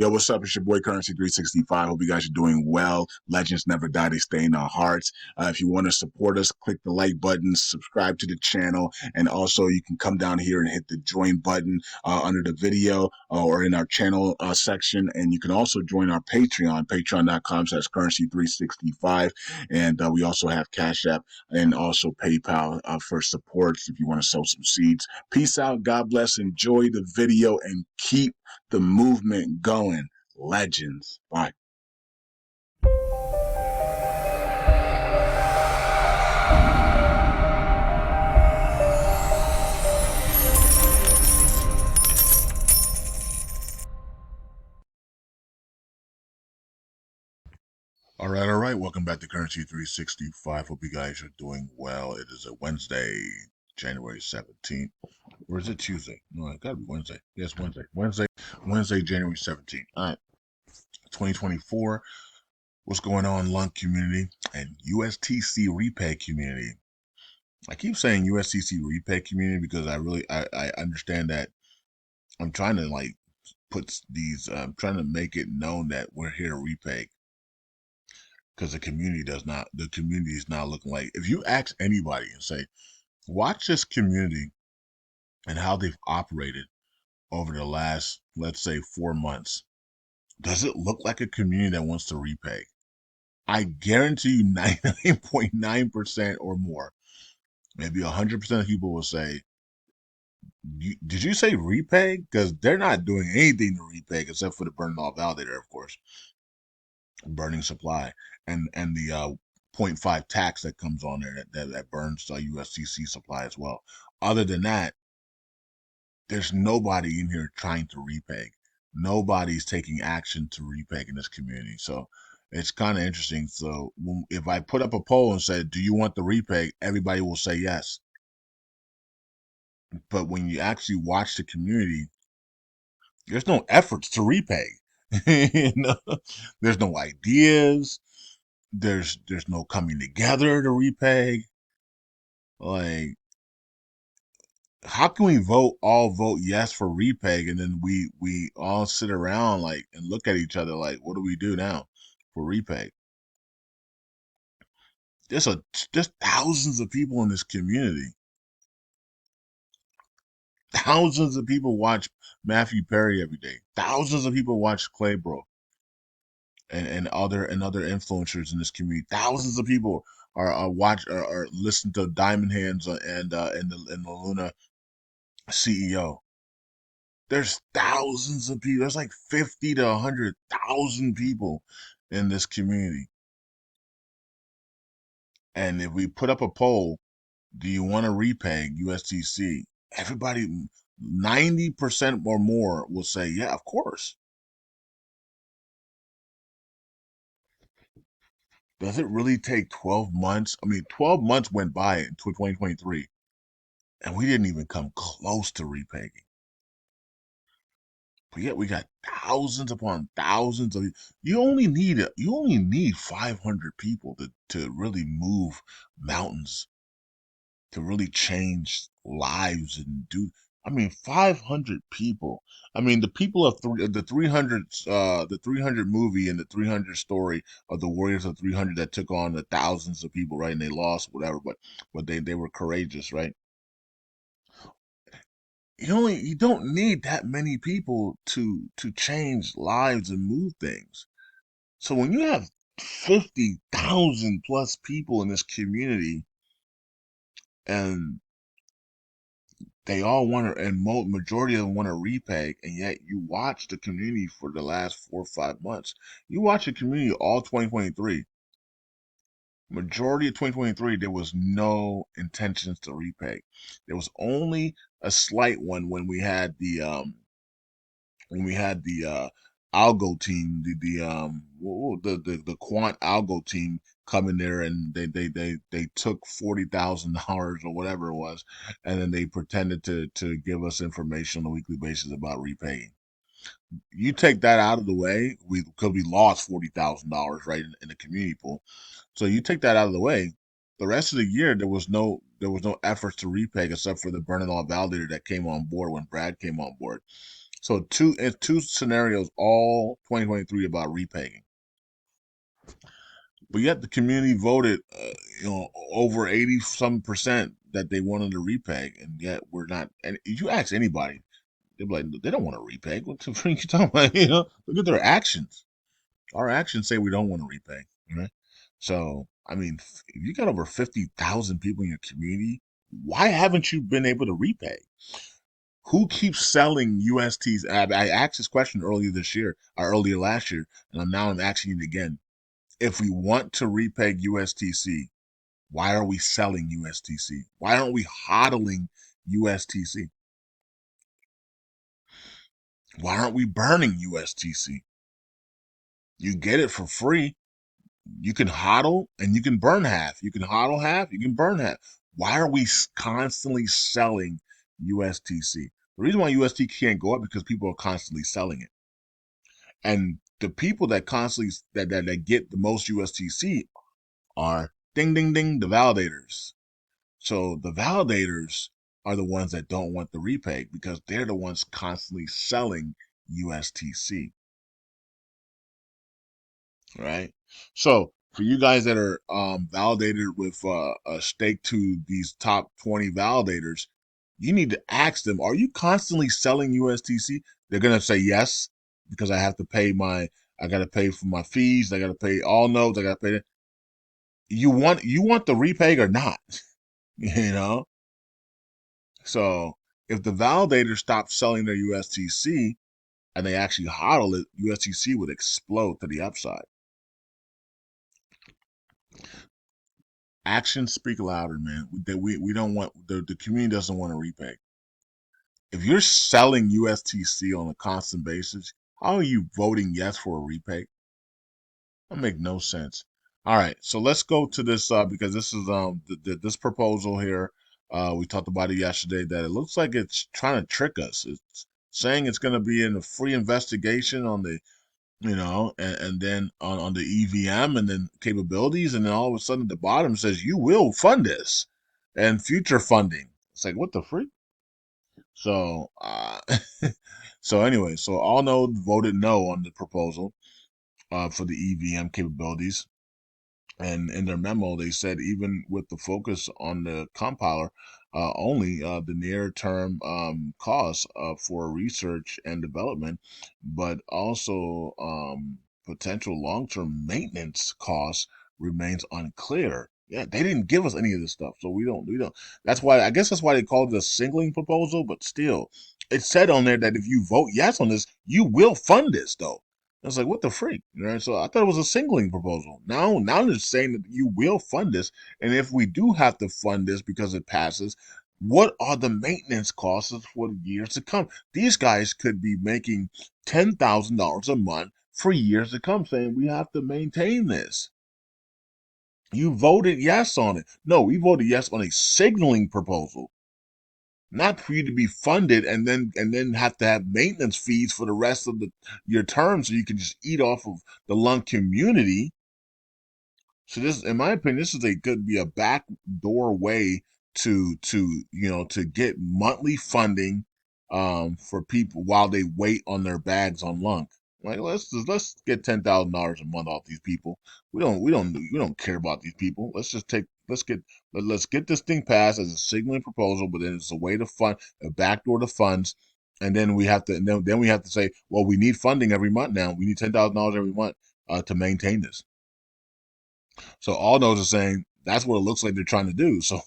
Yo, what's up? It's your boy Currency 365. Hope you guys are doing well. Legends never die, they stay in our hearts. If you want to support us, click the like button, subscribe to the channel, and also you can come down here and hit the join button under the video or in our channel section. And you can also join our Patreon, patreon.com/currency365. And we also have Cash App and also PayPal for supports if you want to sow some seeds. Peace out. God bless. Enjoy the video and keep the movement going. Legends. Bye. All right. Welcome back to Currency 365. Hope you guys are doing well. It is a Wednesday, January 17th. Or is it Tuesday? No, it gotta be Wednesday. Yes, Wednesday. Wednesday, January 17th. All right. 2024. What's going on, LUNC community and USTC repay community? I keep saying USTC repay community because I understand that I'm trying to put these, trying to make it known that we're here to repay because the community is not looking like, if you ask anybody and say, watch this community and how they've operated over the last, let's say 4 months. Does it look like a community that wants to repay? I guarantee you 99.9% or more, maybe 100% of people will say, did you say repay? Because they're not doing anything to repay except for the burning off validator, of course, burning supply, and the 0.5 tax that comes on there that burns USTC supply as well. Other than that, there's nobody in here trying to repay. Nobody's taking action to repay in this community. So it's kind of interesting. So if I put up a poll and said, do you want the repay? Everybody will say yes. But when you actually watch the community, there's no efforts to repay. You know? There's no ideas. There's no coming together to repay. Like, how can we all vote yes for repay, and then we all sit around and look at each other like, what do we do now for repay? There's thousands of people in this community. Thousands of people watch Matthew Perry every day. Thousands of people watch Claybro and other influencers in this community. Thousands of people are listen to Diamond Hands and the Luna CEO. There's thousands of people. There's like 50 to 100,000 people in this community. And if we put up a poll, do you want to repay USTC? Everybody, 90% or more will say, yeah, of course. Does it really take 12 months? I mean, 12 months went by in 2023, and we didn't even come close to repaying. But yet we got thousands upon thousands of, you only need 500 people to really move mountains, to really change lives and do. I mean, 500 people. I mean, the people of the 300 movie and the 300 story of the Warriors of 300 that took on the thousands of people, right? And they lost, whatever, but they were courageous, right? You don't need that many people to change lives and move things. So when you have 50,000 plus people in this community, and they all want to, and majority of them want to repay, and yet you watch the community for the last 4 or 5 months. You watch the community all 2023. Majority of 2023, there was no intentions to repay. There was only a slight one when we had the algo team, the quant algo team come in there, and they took $40,000 or whatever it was, and then they pretended to give us information on a weekly basis about repaying. You take that out of the way, we lost $40,000 right in the community pool. So you take that out of the way, the rest of the year there was no efforts to repay except for the burning all validator that came on board when Brad came on board. So two scenarios, all 2023 about repaying. But yet the community voted, over 80 some percent that they wanted to repay, and yet we're not. And you ask anybody, they're like, they don't want to repay. What the freak you talking about? Look at their actions. Our actions say we don't want to repay. Right? So, I mean, if you got over 50,000 people in your community, why haven't you been able to repay? Who keeps selling USTs? I asked this question earlier this year, or earlier last year, and now I'm asking it again. If we want to repay USTC, why are we selling USTC? Why aren't we hodling USTC? Why aren't we burning USTC? You get it for free. You can hodl and you can burn half. You can hodl half, you can burn half. Why are we constantly selling USTC? The reason why UST can't go up because people are constantly selling it. And the people that constantly that get the most USTC are ding ding ding the validators. So the validators are the ones that don't want the repay because they're the ones constantly selling USTC, right? So for you guys that are validated with a stake to these top 20 validators, you need to ask them, are you constantly selling USTC? They're going to say yes, because I got to pay for my fees. I got to pay AllNodes. I got to pay that. You want the repay or not? you know? So if the validators stop selling their USTC and they actually hodl it, USTC would explode to the upside. Actions speak louder, man. We don't want the community doesn't want to repay. If you're selling USTC on a constant basis, how are you voting yes for a repay? That make no sense. All right, so let's go to this because this is this proposal here. We talked about it yesterday that it looks like it's trying to trick us. It's saying it's going to be in a free investigation on the and then on the EVM and then capabilities, and then all of a sudden at the bottom says you will fund this and future funding. It's like what the freak? So so anyway, so AllNodes voted no on the proposal for the EVM capabilities. And in their memo, they said even with the focus on the compiler, only the near-term costs for research and development, but also potential long-term maintenance costs remains unclear. Yeah, they didn't give us any of this stuff, so we don't. That's why I guess that's why they called it a singling proposal. But still, it said on there that if you vote yes on this, you will fund this though. I was like, what the freak? So I thought it was a singling proposal. Now they're saying that you will fund this. And if we do have to fund this because it passes, what are the maintenance costs for the years to come? These guys could be making $10,000 a month for years to come, saying we have to maintain this. You voted yes on it. No, we voted yes on a signaling proposal, not for you to be funded and then have to have maintenance fees for the rest of your term so you can just eat off of the lung community. So this, in my opinion, this is could be a backdoor way to get monthly funding for people while they wait on their bags on lung. Like let's get $10,000 a month off these people. We don't care about these people. Let's get this thing passed as a signaling proposal, but then it's a way to fund a backdoor to funds, and then we have to say, well, we need funding every month now. We need $10,000 every month to maintain this. So AllNodes is saying that's what it looks like they're trying to do. So,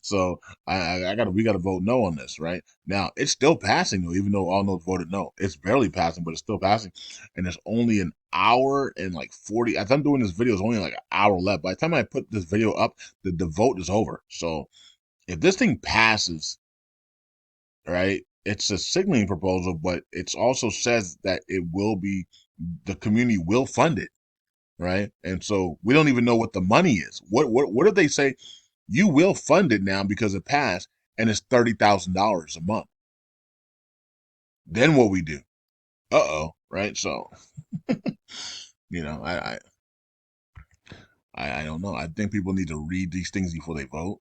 so we gotta vote no on this right now. It's still passing though, even though AllNodes voted no. It's barely passing, but it's still passing. And there's only an hour and like 40. As I'm doing this video, it's only like an hour left. By the time I put this video up, the vote is over. So if this thing passes, right, it's a signaling proposal, but it also says that the community will fund it, right? And so we don't even know what the money is. What did they say? You will fund it now because it passed, and it's $30,000 a month. Then what we do? Right? So you know, I don't know. I think people need to read these things before they vote.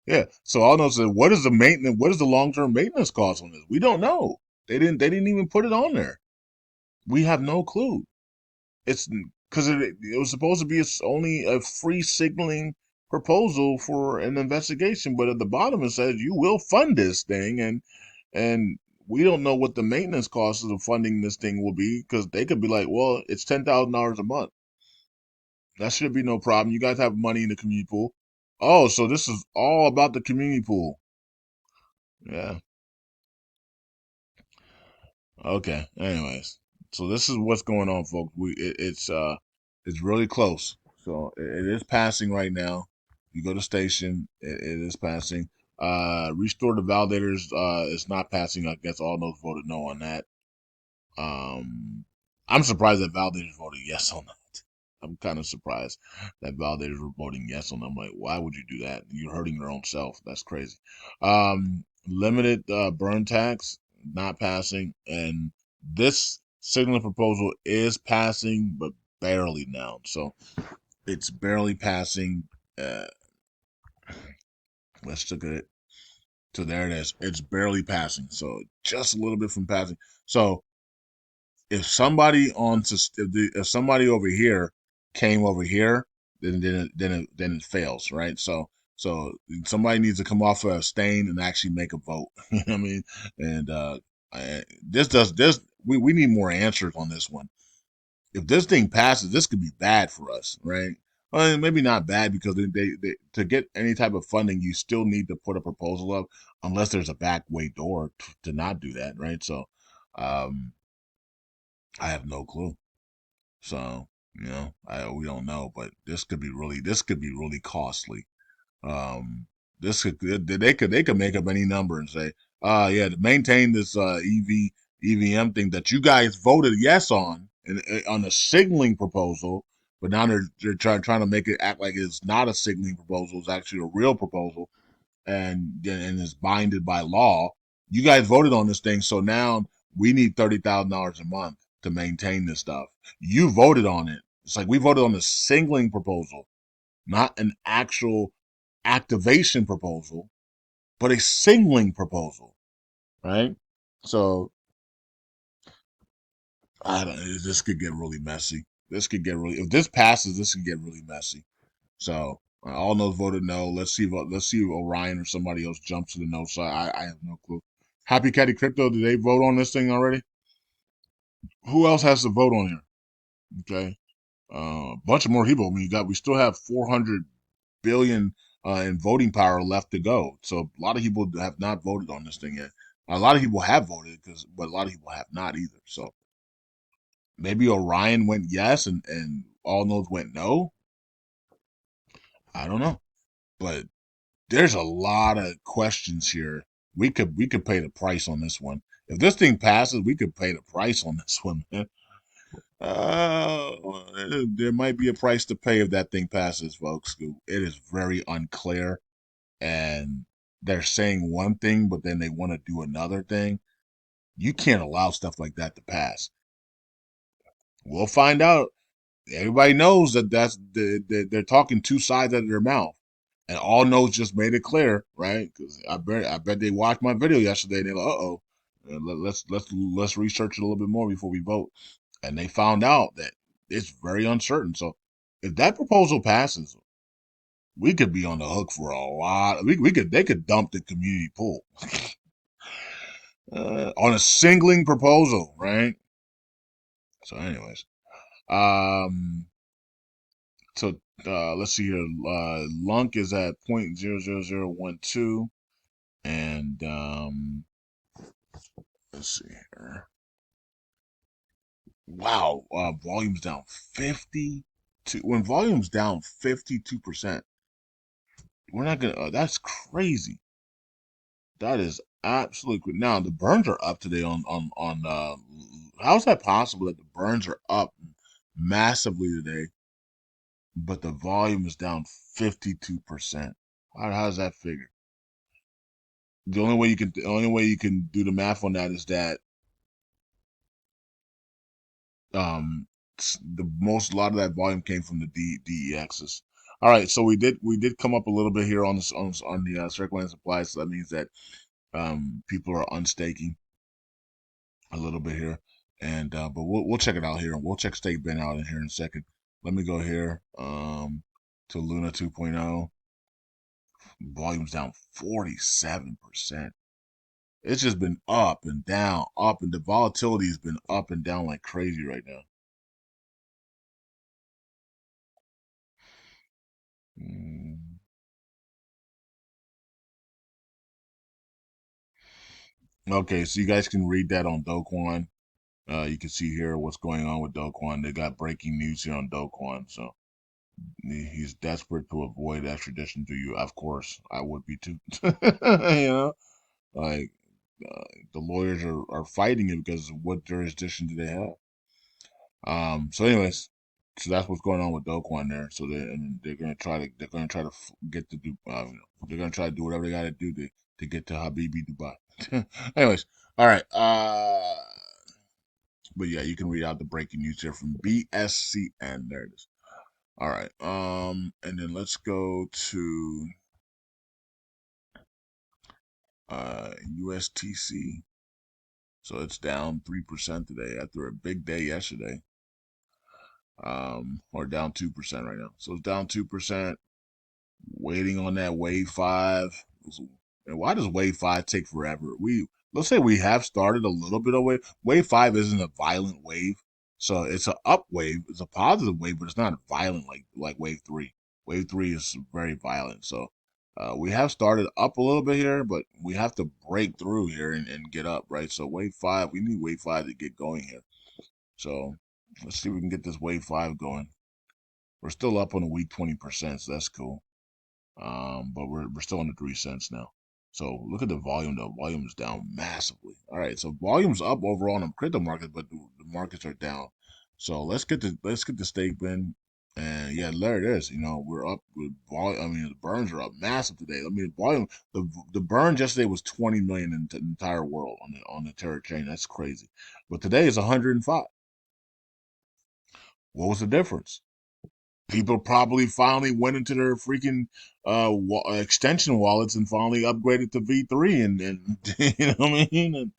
Yeah. So AllNodes said, what is the maintenance? What is the long-term maintenance cost on this? We don't know. They didn't even put it on there. We have no clue. It's because it was supposed to be only a free signaling proposal for an investigation, but at the bottom it says you will fund this thing, and we don't know what the maintenance costs of funding this thing will be because they could be like, well, it's $10,000 a month. That should be no problem. You guys have money in the community pool. Oh, so this is all about the community pool. Yeah. Okay. Anyways, so this is what's going on, folks. It's really close. So it is passing right now. You go to station, it is passing. Restore the validators is not passing. I guess all those voted no on that. Um, I'm surprised that validators voted yes on that. I'm kind of surprised that validators were voting yes on them. I'm like, why would you do that? You're hurting your own self. That's crazy. Limited burn tax not passing, and this signaling proposal is passing, but barely now. So it's barely passing. Uh, let's look at it. So there it is. It's barely passing. So just a little bit from passing. So if somebody if somebody over here came over here, then it fails, right? So somebody needs to come off a stain and actually make a vote. You know what I mean? And this we need more answers on this one. If this thing passes, this could be bad for us, right? Well, maybe not bad because they to get any type of funding, you still need to put a proposal up, unless there's a back way door to not do that, right? So, um, I have no clue. So, we don't know, but this could be really costly. Um, this could they could make up any number and say, yeah, to maintain this EVM thing that you guys voted yes on and on a signaling proposal, but now they're trying to make it act like it's not a signaling proposal, it's actually a real proposal and is binded by law. You guys voted on this thing, so now we need $30,000 a month to maintain this stuff. You voted on it. It's like we voted on a signaling proposal, not an actual activation proposal, but a signaling proposal, right? So I don't. This could get really messy. This could get really. If this passes, this could get really messy. So all those voted no. Let's see if Orion or somebody else jumps to the no side. I have no clue. Happy Caddy Crypto, did they vote on this thing already? Who else has to vote on here? Okay, a bunch of more people. I mean, we still have 400 billion in voting power left to go. So a lot of people have not voted on this thing yet. A lot of people have voted but a lot of people have not either. So maybe Orion went yes and AllNodes went no. I don't know, but there's a lot of questions here. We could pay the price on this one. If this thing passes, we could pay the price on this one, man. There might be a price to pay if that thing passes, folks. It is very unclear, and they're saying one thing, but then they want to do another thing. You can't allow stuff like that to pass. We'll find out. Everybody knows they're talking two sides out of their mouth, and AllNodes just made it clear, right? Because I bet they watched my video yesterday. And they're like, oh, let's research it a little bit more before we vote, and they found out that it's very uncertain. So if that proposal passes, we could be on the hook for a lot. They could dump the community pool on a singling proposal, right? So, anyways, um, so let's see here. LUNC is at 0.00012, and let's see here. Wow, volume's down 52. When volume's down 52%, we're not gonna. That's crazy. That is absolutely. Now the burns are up today on. How's that possible that the burns are up massively today, but the volume is down 52%? How does that figure? The only way you can do the math on that is that um a lot of that volume came from the DEXs. All right, so we did come up a little bit here on this on the circulating supply, so that means that people are unstaking a little bit here, and but we'll check it out here, and we'll check stake bin out in here in a second. Let me go here to Luna 2.0. Volume's down 47%. It's just been up and down, up, and the volatility has been up and down like crazy right now. Mm. Okay, so you guys can read that on Doquan. You can see here what's going on with Doquan. They got breaking news here on Doquan, so he's desperate to avoid extradition to you. Of course, I would be too. Like the lawyers are fighting it because of what jurisdiction do they have? So anyways, so that's what's going on with Doquan there. So they're gonna try to get to do they're gonna try to do whatever they got to do to get to Habibi Dubai. Anyways, all right. But yeah, you can read out the breaking news here from BSCN. There it is. All right. And then let's go to USTC. So it's down 3% today after a big day yesterday. Or down 2% right now. So it's down 2%. Waiting on that wave five. And why does wave five take forever? Let's say we have started a little bit of wave. Wave five isn't a violent wave, so it's an up wave. It's a positive wave, but it's not violent like wave three. Wave three is very violent. So we have started up a little bit here, but we have to break through here and get up, right? So wave five, we need wave five to get going here. So let's see if we can get this wave five going. We're still up on the week 20%, so that's cool. But we're still under 3 cents now. So look at the volume. The volume is down massively. All right, so volume's up overall in the crypto market, but the markets are down. So let's get the stake bin, and yeah, there it is. We're up with volume. I mean, the burns are up massive today. I mean, volume. The burn yesterday was 20 million in the entire world on the Terra chain. That's crazy. But today is 105. What was the difference? People probably finally went into their freaking extension wallets and finally upgraded to V3 and you know what I mean,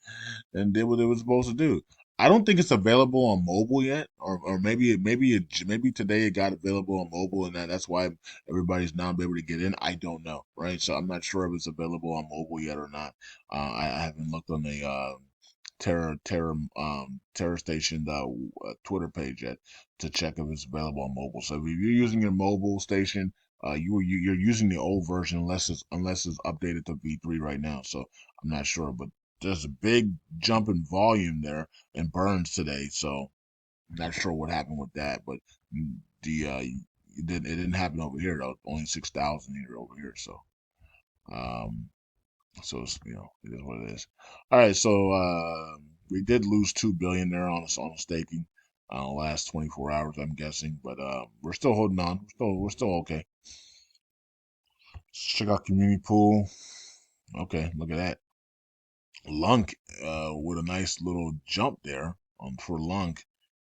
and did what it was supposed to do. I don't think it's available on mobile yet, or maybe today it got available on mobile, and that's why everybody's now able to get in. I don't know, right? So I'm not sure if it's available on mobile yet or not. I haven't looked on the Terra Station Twitter page yet to check if it's available on mobile. So if you're using your mobile station, you're using the old version unless it's updated to V3 right now. So I'm not sure, but there's a big jump in volume there and burns today. So I'm not sure what happened with that, but the it didn't happen over here though. Only 6,000 here over here. Um, so it is what it is. All right, so we did lose 2 billion there on staking last 24 hours, I'm guessing, but we're still holding on. We're still okay. Let's check out community pool. Okay, look at that. LUNC with a nice little jump there for LUNC,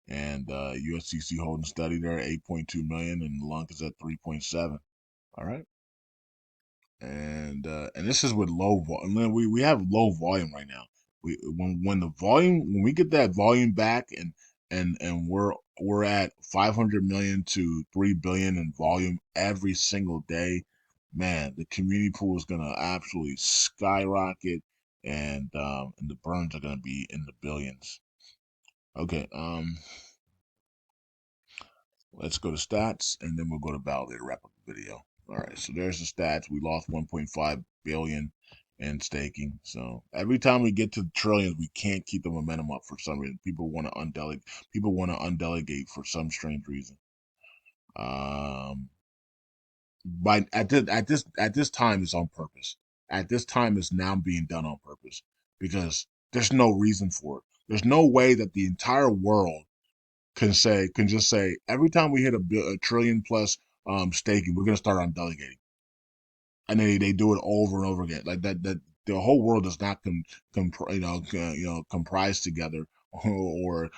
and USTC holding steady there, 8.2 million, and LUNC is at 3.7. All right. And this is with low volume. We have low volume right now. When we get that volume back and we're at 500 million to 3 billion in volume every single day, man, the community pool is gonna absolutely skyrocket, and the burns are gonna be in the billions. Okay, let's go to stats, and then we'll go to validate to wrap up the video. All right, so there's the stats. We lost 1.5 billion in staking. So every time we get to trillions, we can't keep the momentum up for some reason. People want to undelegate. People want to undelegate for some strange reason. But at this time, it's on purpose. At this time, it's now being done on purpose because there's no reason for it. There's no way that the entire world can just say every time we hit a trillion plus staking, we're gonna start on delegating, and then they do it over and over again. Like that the whole world does not comprise together, or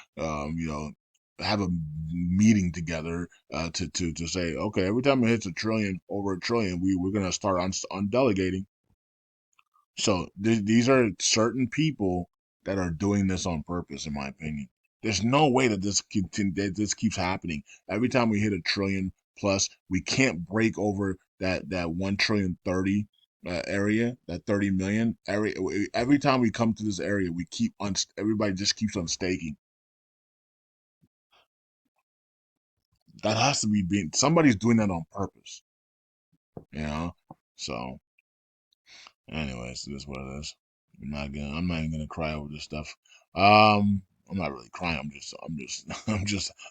have a meeting together to say, okay, every time it hits a trillion, over a trillion, we're gonna start on delegating. So these are certain people that are doing this on purpose, in my opinion. There's no way that this keeps happening. Every time we hit a trillion plus, we can't break over that 1 trillion 30 area, that 30 million area. Every time we come to this area, we keep on. Everybody just keeps on staking. That has to be being somebody's doing that on purpose, you know. So, anyways, it is what it is. I'm not even gonna cry over this stuff. I'm not really crying.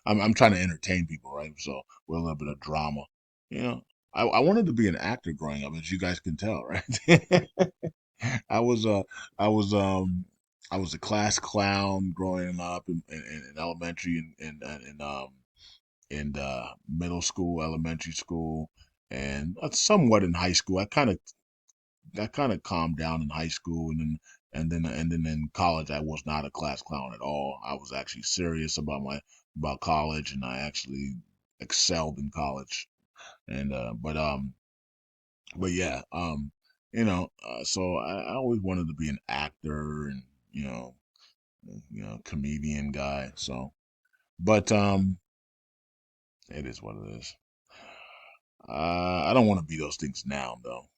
I'm trying to entertain people, right? So with a little bit of drama, you know. I wanted to be an actor growing up, as you guys can tell, right? I was I was I was a class clown growing up in elementary and middle school, elementary school, and somewhat in high school. I kind of calmed down in high school, and then in college, I was not a class clown at all. I was actually serious about about college, and I actually excelled in college. And but yeah, so I always wanted to be an actor and you know, comedian guy. So, but it is what it is. I don't want to be those things now, though.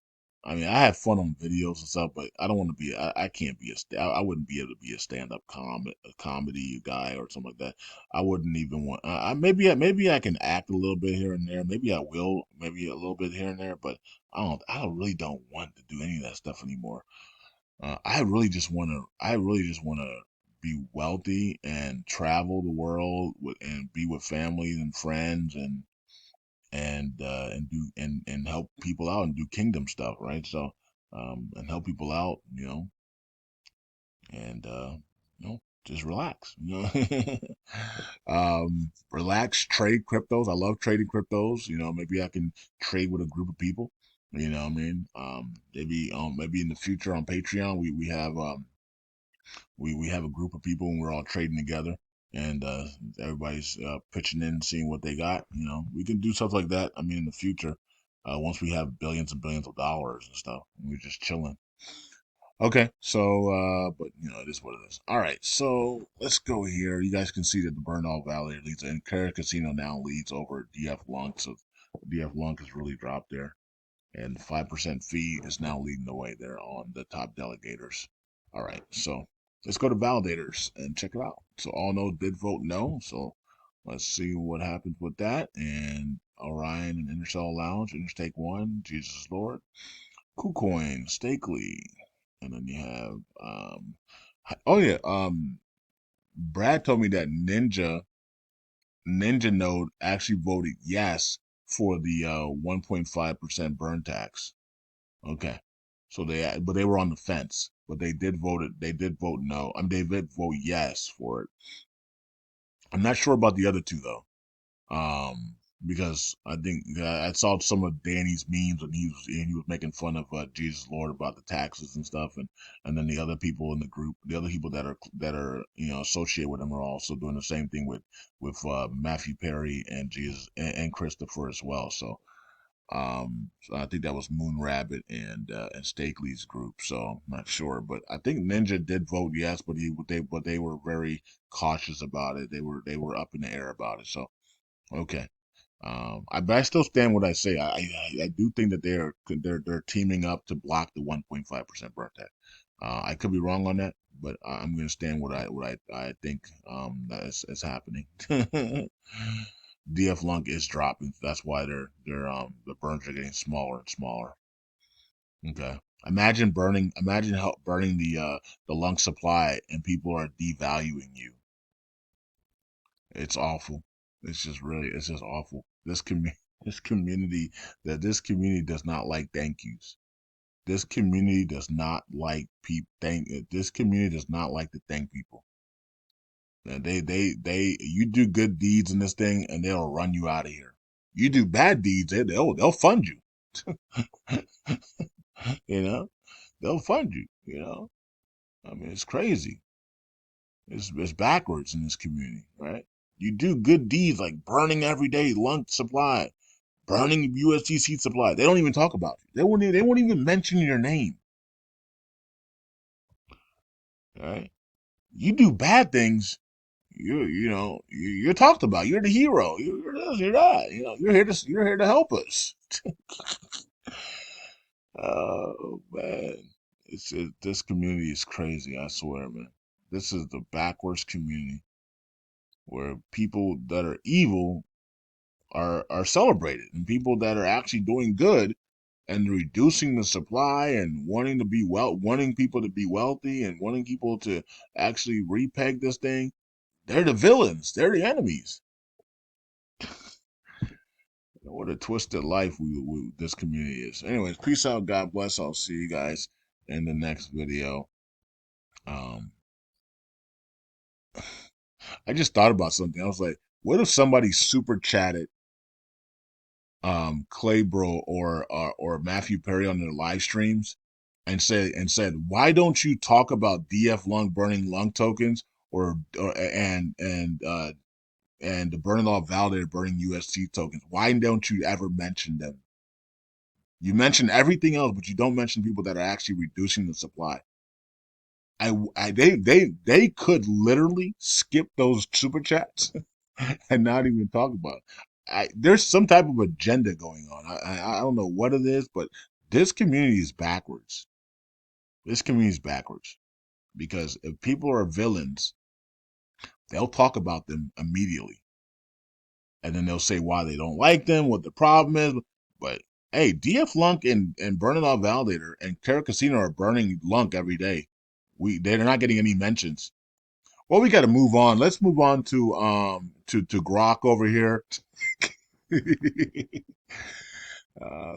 I mean, I have fun on videos and stuff, but I don't want to be. I can't be I wouldn't be able to be a stand-up comedy guy or something like that. I wouldn't even want. Maybe I can act a little bit here and there. Maybe I will. Maybe a little bit here and there. But I don't really don't want to do any of that stuff anymore. I really just want to. I really just want to be wealthy and travel the world and be with family and friends and do and help people out and do kingdom stuff, right? So and help people out, and just relax, relax, trade cryptos. I love trading cryptos. Maybe I can trade with a group of people. You know what I mean? Maybe in the future on Patreon we have a group of people and we're all trading together and everybody's pitching in, seeing what they got. We can do stuff like that. I mean, in the future, once we have billions and billions of dollars and stuff, and we're just chilling. Okay, so but it is what it is. All right, so let's go here. You guys can see that the Burnall Valley leads, and Carrot Casino now leads over DF Lunk. So DF Lunk has really dropped there, and 5% fee is now leading the way there on the top delegators. All right, so let's go to validators and check it out. So AllNodes did vote no, so let's see what happens with that. And Orion and Intercell Lounge, Interstake 1, Jesus is Lord, KuCoin, Stakely, and then you have oh yeah, Brad told me that Ninja Node actually voted yes for the 1.5% burn tax. Okay. So but they were on the fence, but they did vote no. I mean, they did vote yes for it. I'm not sure about the other two though. Because I think I saw some of Danny's memes and he was making fun of Jesus Lord about the taxes and stuff, and then the other people in the group, the other people that are associated with him are also doing the same thing with Matthew Perry and Jesus and Christopher as well. So I think that was Moon Rabbit and Stakely's group. So I'm not sure, but I think Ninja did vote yes, but they were very cautious about it. They were up in the air about it. So okay, but I still stand what I say. I do think that they're teaming up to block the 1.5% burn tax. I could be wrong on that, but I'm going to stand what I think that is happening. DF Lunk is dropping. That's why the burns are getting smaller and smaller. Okay. Imagine how burning the lunk supply and people are devaluing you. It's awful. It's just awful. This community this community does not like thank yous. This community does not like people this community does not like to thank people. You do good deeds in this thing and they'll run you out of here. You do bad deeds, they'll fund you. You know? They'll fund you. I mean, it's crazy. It's backwards in this community, right? You do good deeds like burning every day lunk supply, burning USTC supply. They don't even talk about you. They won't even mention your name. All right. You do bad things, you're talked about. You're the hero. You're this, you're that. You're here to help us. Oh man, this community is crazy. I swear, man. This is the backwards community where people that are evil are celebrated, and people that are actually doing good and reducing the supply and wanting people to be wealthy and wanting people to actually repeg this thing. They're the villains. They're the enemies. What a twisted life this community is. Anyways, peace out. God bless. I'll see you guys in the next video. Um, I just thought about something. I was like, what if somebody super chatted Claybro or Matthew Perry on their live streams and said, why don't you talk about DF Lung burning lung tokens or and the burning law validator burning UST tokens? Why don't you ever mention them? You mention everything else, but you don't mention people that are actually reducing the supply. They could literally skip those super chats and not even talk about it. There's some type of agenda going on. I don't know what it is, but this community is backwards. This community is backwards because if people are villains, they'll talk about them immediately, and then they'll say why they don't like them, what the problem is. But hey, DF Lunk and Burning Out Validator and Terra Casino are burning Lunk every day. They're not getting any mentions. Well, we got to move on. Let's move on to Grok over here.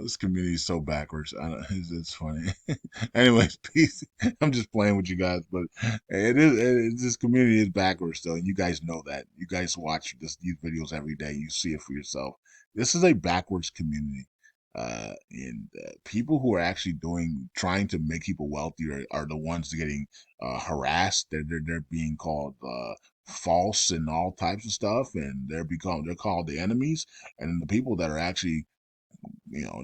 This community is so backwards. It's funny. Anyways, peace. I'm just playing with you guys, but this community is backwards though, and you guys know that. You guys watch these videos every day. You see it for yourself. This is a backwards community. And people who are actually trying to make people wealthy are the ones getting harassed. They're being called false and all types of stuff, and they're called the enemies. And the people that are actually you know,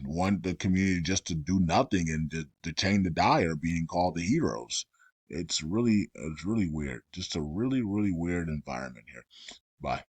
want the community just to do nothing and to change the die are being called the heroes. It's really weird. Just a really, really weird environment here. Bye.